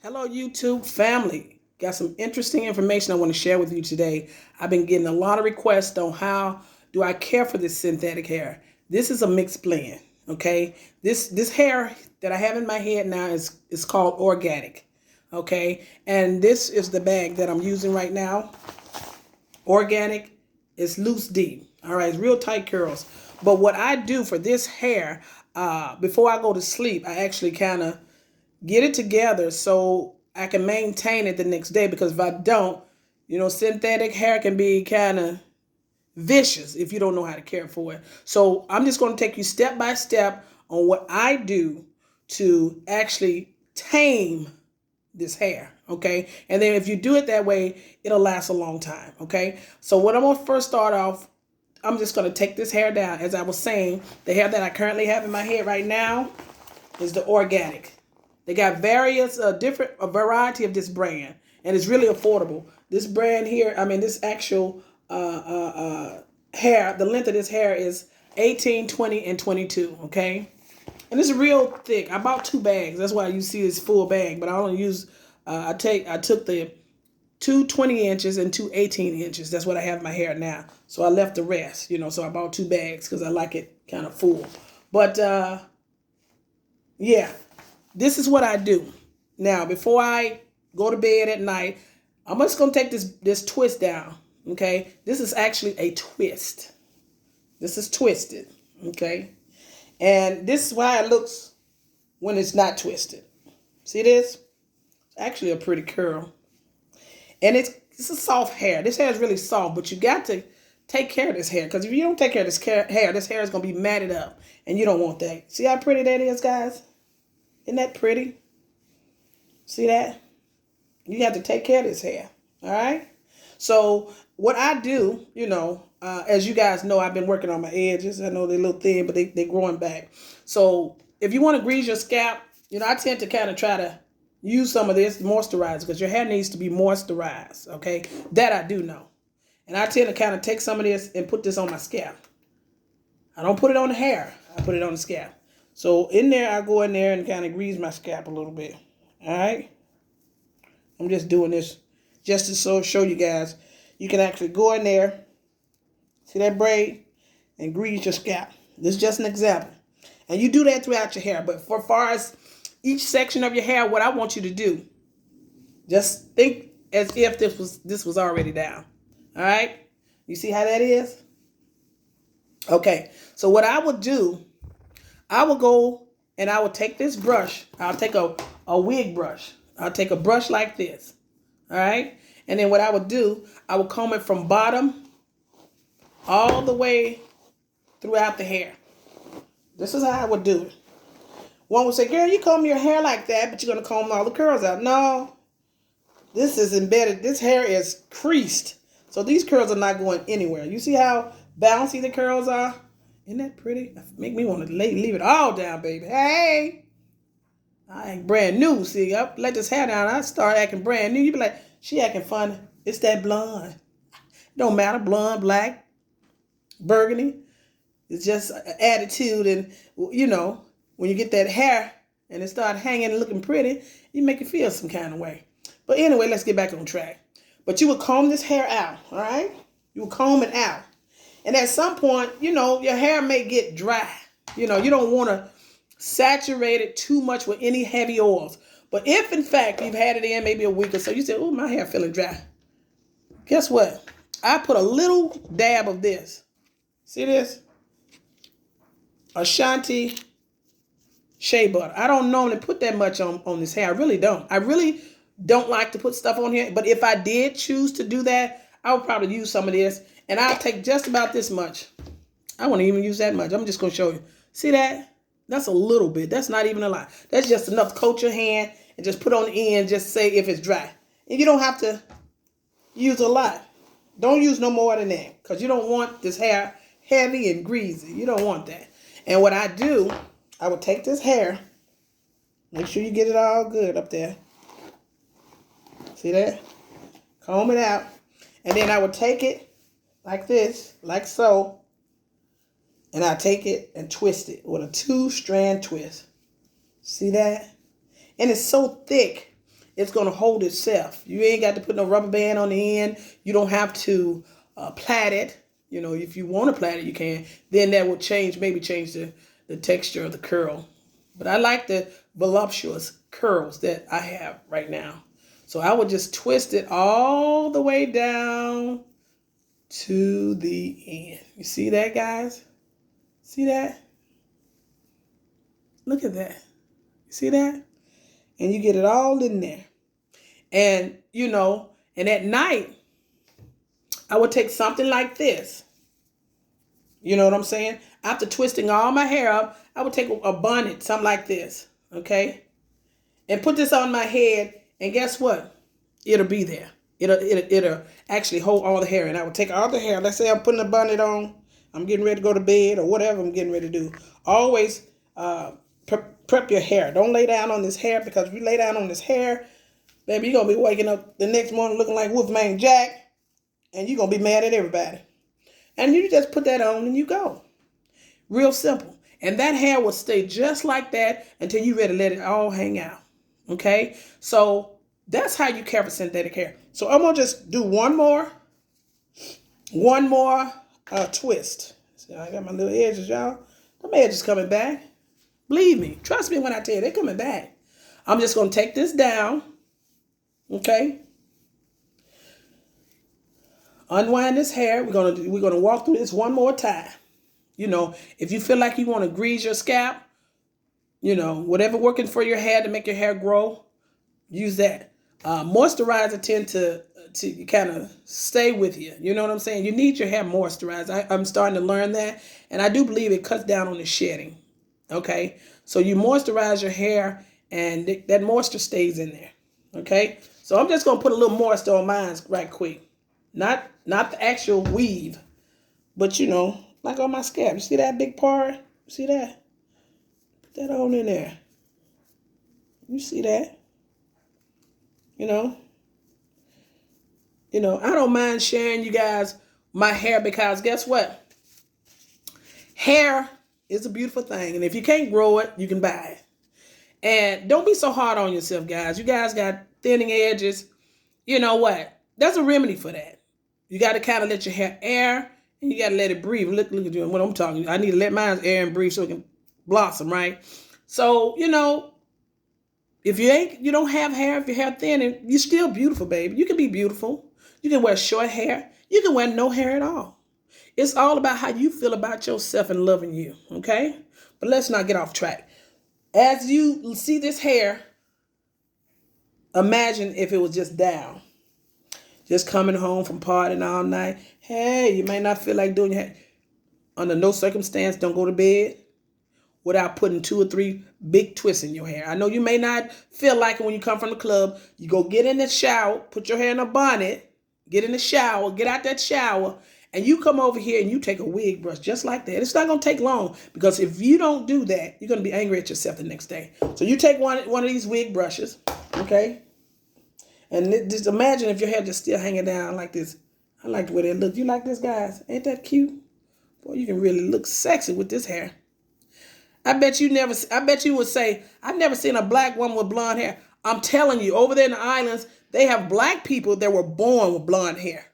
Hello, YouTube family. Got some interesting information I want to share with you today. I've been getting a lot of requests on how do I care for this synthetic hair. This is a mixed blend, okay? This hair that I have in my head now is called organic, okay? And this is the bag that I'm using right now. Organic is loose deep, all right? It's real tight curls. But what I do for this hair, before I go to sleep, I actually kind of get it together so I can maintain it the next day, because if I don't, synthetic hair can be kind of vicious if you don't know how to care for it. So I'm just going to take you step by step on what I do to actually tame this hair, okay? And then if you do it that way, it'll last a long time, okay? So what I'm going to first start off, I'm just going to take this hair down. As I was saying, the hair that I currently have in my head right now is the organic. They got various a variety of this brand, and it's really affordable. This brand here, this actual hair, the length of this hair is 18, 20, and 22, okay? And it's real thick. I bought 2 bags. That's why you see this full bag, but I only use, I took the 2 20 inches and 2 18 inches. That's what I have in my hair now. So I left the rest, so I bought 2 bags because I like it kind of full. But yeah. This is what I do. Now, before I go to bed at night, I'm just going to take this twist down, okay? This is actually a twist. This is twisted, okay? And this is why it looks when it's not twisted. See this? It's actually a pretty curl. And it's a soft hair. This hair is really soft, but you got to take care of this hair, because if you don't take care of this hair is going to be matted up, and you don't want that. See how pretty that is, guys? Isn't that pretty? See that? You have to take care of this hair. All right? So what I do, as you guys know, I've been working on my edges. I know they're a little thin, but they're growing back. So if you want to grease your scalp, I tend to kind of try to use some of this moisturizer, because your hair needs to be moisturized, okay? That I do know. And I tend to kind of take some of this and put this on my scalp. I don't put it on the hair. I put it on the scalp. So in there, I go in there and kind of grease my scalp a little bit. All right? I'm just doing this just to show you guys. You can actually go in there, see that braid, and grease your scalp. This is just an example. And you do that throughout your hair. But for far as each section of your hair, what I want you to do, just think as if this was already down. All right? You see how that is? Okay. So what I would do, I will go and I will take this brush. I'll take a wig brush. I'll take a brush like this. All right? And then what I would do, I will comb it from bottom all the way throughout the hair. This is how I would do it. One would say, girl, you comb your hair like that, but you're going to comb all the curls out. No. This is embedded. This hair is creased. So these curls are not going anywhere. You see how bouncy the curls are? Isn't that pretty? Make me want to leave it all down, baby. Hey, I ain't brand new. See, I let this hair down. I start acting brand new. You be like, she acting funny. It's that blonde. Don't matter, blonde, black, burgundy. It's just an attitude. And, when you get that hair and it start hanging and looking pretty, you make it feel some kind of way. But anyway, let's get back on track. But you would comb this hair out, all right? You would comb it out. And at some point, your hair may get dry. You don't want to saturate it too much with any heavy oils. But if, in fact, you've had it in maybe a week or so, you say, oh, my hair feeling dry. Guess what? I put a little dab of this. See this? Ashanti shea butter. I don't normally put that much on this hair. I really don't. I really don't like to put stuff on here. But if I did choose to do that, I would probably use some of this. And I'll take just about this much. I won't even use that much. I'm just going to show you. See that? That's a little bit. That's not even a lot. That's just enough to coat your hand and just put on the end. Just say if it's dry. And you don't have to use a lot. Don't use no more than that, because you don't want this hair heavy and greasy. You don't want that. And what I do, I would take this hair. Make sure you get it all good up there. See that? Comb it out. And then I would take it like this, like so, and I take it and twist it with a 2-strand twist. See that? And it's so thick. it's going to hold itself. You ain't got to put no rubber band on the end. You don't have to plait it. You know, if you want to plait it, you can. Then that will maybe change the texture of the curl. But I like the voluptuous curls that I have right now. So I would just twist it all the way down to the end. You see that, guys? See that? Look at that. You see that? And you get it all in there. And, you know, and at night, I would take something like this. You know what I'm saying? After twisting all my hair up, I would take a bonnet, something like this, okay? And put this on my head, and guess what? It'll be there. It'll actually hold all the hair. And I would take all the hair. Let's say I'm putting a bonnet on. I'm getting ready to go to bed or whatever I'm getting ready to do. Always prep your hair. Don't lay down on this hair, because if you lay down on this hair, baby, you're going to be waking up the next morning looking like Wolfman Jack, and you're going to be mad at everybody. And you just put that on and you go. Real simple. And that hair will stay just like that until you're ready to let it all hang out. Okay? So that's how you care for synthetic hair. So I'm going to just do one more twist. See, I got my little edges, y'all. Them edges coming back. Believe me. Trust me when I tell you, they're coming back. I'm just going to take this down. Okay? Unwind this hair. We're gonna walk through this one more time. You know, if you feel like you want to grease your scalp, you know, whatever working for your hair to make your hair grow, use that. Moisturizer tend to kind of stay with you. You know what I'm saying? You need your hair moisturized. I'm starting to learn that, and I do believe it cuts down on the shedding. Okay, so you moisturize your hair, and that moisture stays in there. Okay, so I'm just gonna put a little moisture on mine right quick. Not the actual weave, but you know, like on my scalp. You see that big part? See that? Put that on in there. You see that? You know, I don't mind sharing you guys my hair, because guess what? Hair is a beautiful thing, and if you can't grow it, you can buy it. And don't be so hard on yourself, guys. You guys got thinning edges. You know what? There's a remedy for that. You got to kind of let your hair air, and you got to let it breathe. Look at you, what I'm talking. I need to let mine air and breathe so it can blossom, right? So, you know, if you don't have hair, if your hair thin, you're still beautiful, baby. You can be beautiful. You can wear short hair. You can wear no hair at all. It's all about how you feel about yourself and loving you, okay? But let's not get off track. As you see this hair, imagine if it was just down. Just coming home from partying all night. Hey, you may not feel like doing your hair. Under no circumstance, don't go to bed without putting 2 or 3 big twists in your hair. I know you may not feel like it when you come from the club. You go get in the shower, put your hair in a bonnet, get in the shower, get out that shower, and you come over here and you take a wig brush just like that. It's not going to take long, because if you don't do that, you're going to be angry at yourself the next day. So you take one of these wig brushes, okay? And just imagine if your hair just still hanging down like this. I like the way that looks. You like this, guys? Ain't that cute? Boy, you can really look sexy with this hair. I bet you would say, I've never seen a black woman with blonde hair. I'm telling you, over there in the islands, they have black people that were born with blonde hair.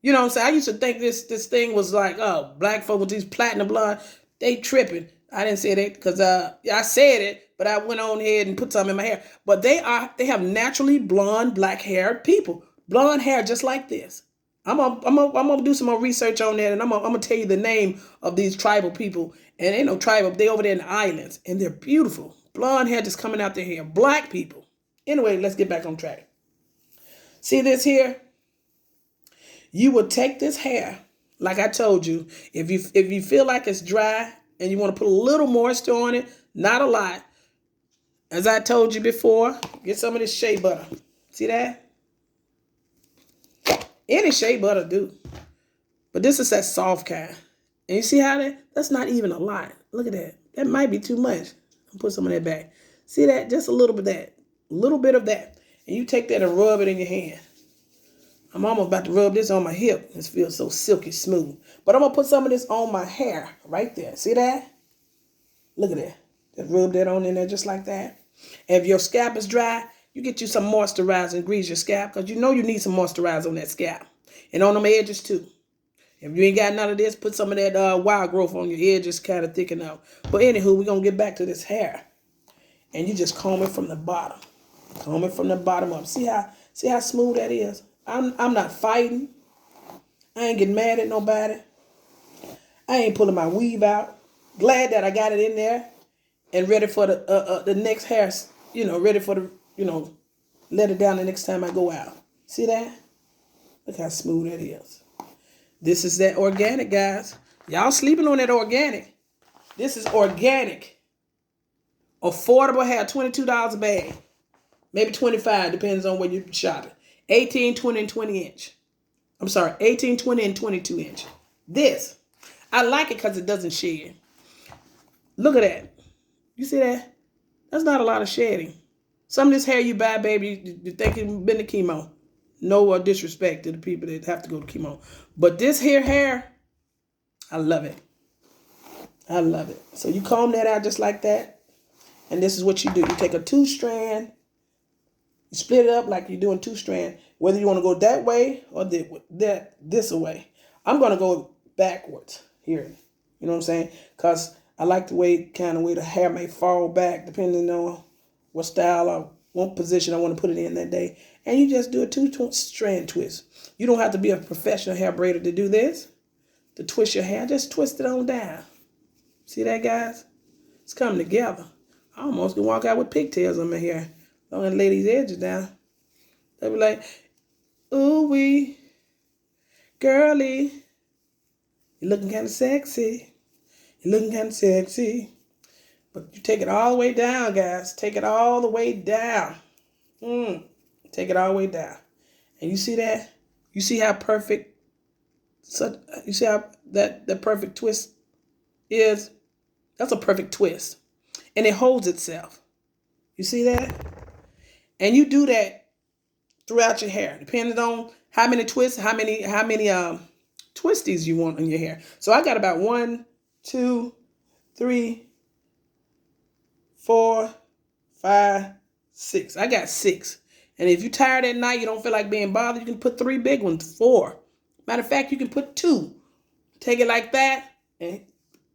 You know what I'm saying? I used to think this thing was like, oh, black folk with these platinum blonde, they tripping. I didn't say that because I said it, but I went on ahead and put some in my hair. But they have naturally blonde, black-haired people. Blonde hair just like this. I'm gonna do some more research on that, and I'm gonna tell you the name of these tribal people. And ain't no tribal, they over there in the islands, and they're beautiful. Blonde hair just coming out their hair. Black people. Anyway, let's get back on track. See this here? You will take this hair, like I told you, if you feel like it's dry and you want to put a little moisture on it, not a lot. As I told you before, get some of this shea butter. See that? Any shea butter do. But this is that soft kind. And you see how that's not even a lot. Look at that. That might be too much. I'll put some of that back. See that? Just a little bit of that. A little bit of that. And you take that and rub it in your hand. I'm almost about to rub this on my hip. This feels so silky smooth. But I'm going to put some of this on my hair right there. See that? Look at that. Just rub that on in there just like that. And if your scalp is dry, you get you some moisturizer and grease your scalp, because you know you need some moisturizer on that scalp. And on them edges too. If you ain't got none of this, put some of that wild growth on your edges, kind of thicken up. But anywho, we're going to get back to this hair. And you just comb it from the bottom. Comb it from the bottom up. See how smooth that is? I'm not fighting. I ain't getting mad at nobody. I ain't pulling my weave out. Glad that I got it in there and ready for the next hair, ready for the, let it down the next time I go out. See that? Look how smooth that is. This is that organic, guys. Y'all sleeping on that organic. This is organic. Affordable hair, $22 a bag. Maybe $25, depends on where you're shopping. 18, 20, and 20 inch. I'm sorry, 18, 20, and 22 inch. This, I like it because it doesn't shed. Look at that. You see that? That's not a lot of shedding. Some of this hair you buy, baby, you think it's been to chemo. No disrespect to the people that have to go to chemo. But this here hair, I love it. I love it. So you comb that out just like that. And this is what you do. You take a 2-strand. You split it up like you're doing 2-strand. Whether you want to go that way or this way. I'm going to go backwards here. You know what I'm saying? Because I like the way the hair may fall back depending on what style or what position I want to put it in that day. And you just do a 2-strand twist. You don't have to be a professional hair braider to do this. To twist your hair, just twist it on down. See that, guys? It's coming together. I almost can walk out with pigtails on my hair. I'm going to lay these edges down. They'll be like, ooh wee, girly, you're looking kind of sexy. You're looking kind of sexy. But you take it all the way down, guys. Take it all the way down. Take it all the way down. And you see that? You see how perfect, you see how that perfect twist is? That's a perfect twist. And it holds itself. You see that? And you do that throughout your hair, depending on how many twists, how many twisties you want on your hair. So I got about 1, 2, 3, 4, 5, 6. I got 6. And if you're tired at night, you don't feel like being bothered, you can put 3 big ones, 4. Matter of fact, you can put 2. Take it like that and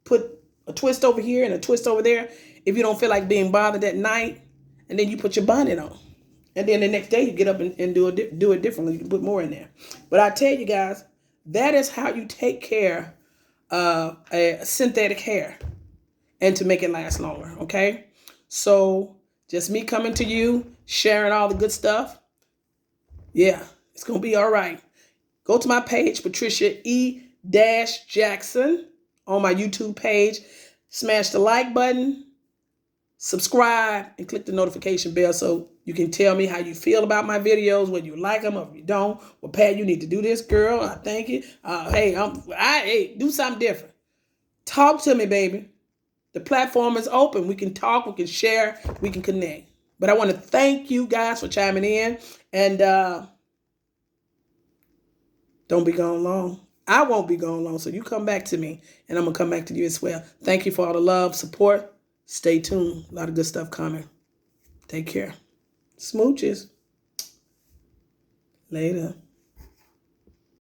put a twist over here and a twist over there if you don't feel like being bothered at night. And then you put your bonnet on. And then the next day you get up and do it differently. You can put more in there. But I tell you guys, that is how you take care of a synthetic hair and to make it last longer, okay? So just me coming to you, sharing all the good stuff. Yeah, it's going to be all right. Go to my page, PatriciaE-Jackson on my YouTube page. Smash the like button. Subscribe and click the notification bell so you can tell me how you feel about my videos, whether you like them or if you don't. Well, Pat, you need to do this, girl. I thank you. Hey, do something different. Talk to me, baby. The platform is open. We can talk, we can share, we can connect. But I want to thank you guys for chiming in. And don't be gone long. I won't be gone long. So you come back to me and I'm going to come back to you as well. Thank you for all the love, support. Stay tuned. A lot of good stuff coming. Take care. Smooches. Later.